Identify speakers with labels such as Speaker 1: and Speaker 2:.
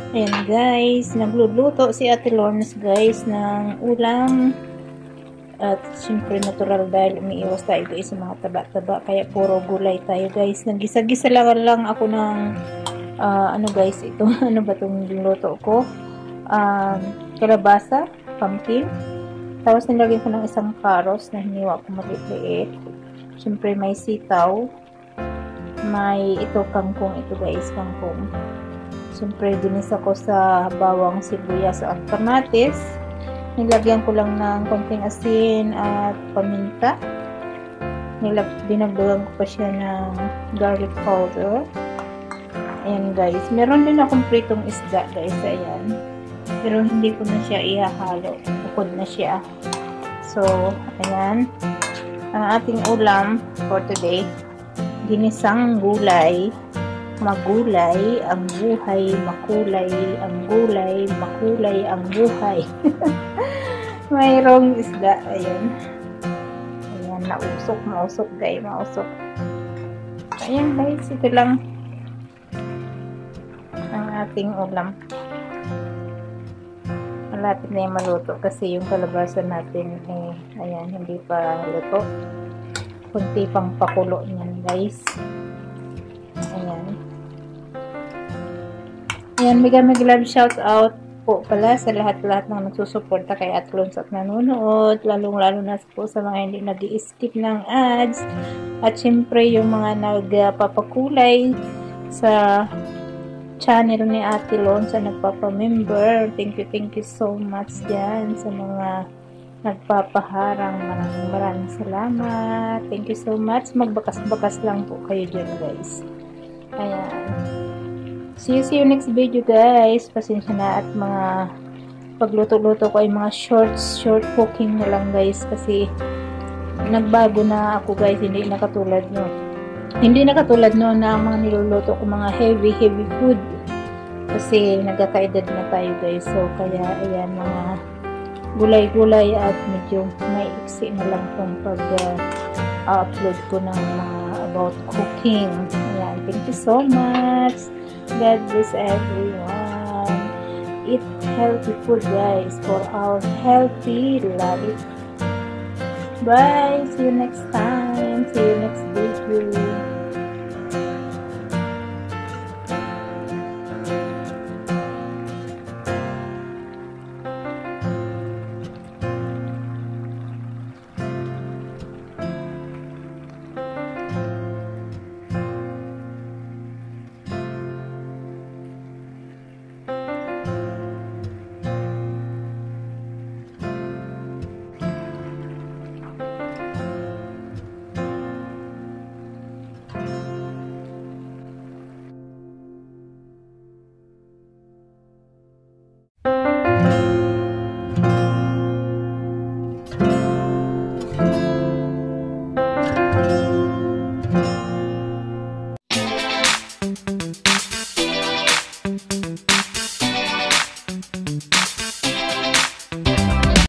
Speaker 1: Ayan guys, nagluluto si Ate Lornes guys ng ulam. At syempre natural dahil umiiwas tayo guys sa mga taba-taba. Kaya puro gulay tayo guys. Nagisa-gisa lang ako ng ano guys, ito. Ano ba itong luto ko? Kalabasa, pumpkin. Tapos nilagyan ko ng isang carrots na hiniwa ko maliit-liit. Syempre may sitaw. May ito kangkong ito guys, kangkong. Syempre dinisa ko sa bawang, sibuyas at kamatis. Nilagyan ko lang ng konting asin at paminta. Dinagdagan ko pa siya ng garlic powder. Ayan guys. Meron din akong pritong isda guys. Ayan. Pero hindi ko na siya ihahalo. Bukod na siya. So, ayan. Ang ating ulam for today. Ginisang gulay. Magulay ang buhay, makulay ang gulay, makulay ang buhay. Mayroong isda, ayan. Ayan, mausok guys, mausok. Ayan guys, ito lang ang ating ulam. Malapit na yung maluto kasi yung kalabasa natin, ayan, hindi pa luto. Kunti pang pakulo niyan guys. Ayan. Ayan, mega love shout out po pala sa lahat-lahat ng nagsusuporta kay Atlons at nanonood, lalong-lalo na po sa mga hindi nag-i-skip ng ads, at syempre yung mga nagpapakulay sa channel ni Ate Lon sa nagpapamember. Thank you so much dyan sa mga nagpapaharang. Maraming salamat. Thank you so much. Magbakas-bakas lang po kayo dyan guys. Ayan. See you next video guys. Pasensya na at mga pagluto-luto ko ay mga short cooking na lang guys kasi nagbago na ako guys. Hindi na katulad no na mga niluluto ko mga heavy food kasi nagkakaedad na tayo guys. So kaya ayan, mga gulay-gulay at medyo may iksi na lang itong pag-upload ko ng mga about cooking. Ayan, thank you so much. God bless everyone. Eat healthy food guys for our healthy life. Bye. See you next time. See you next video.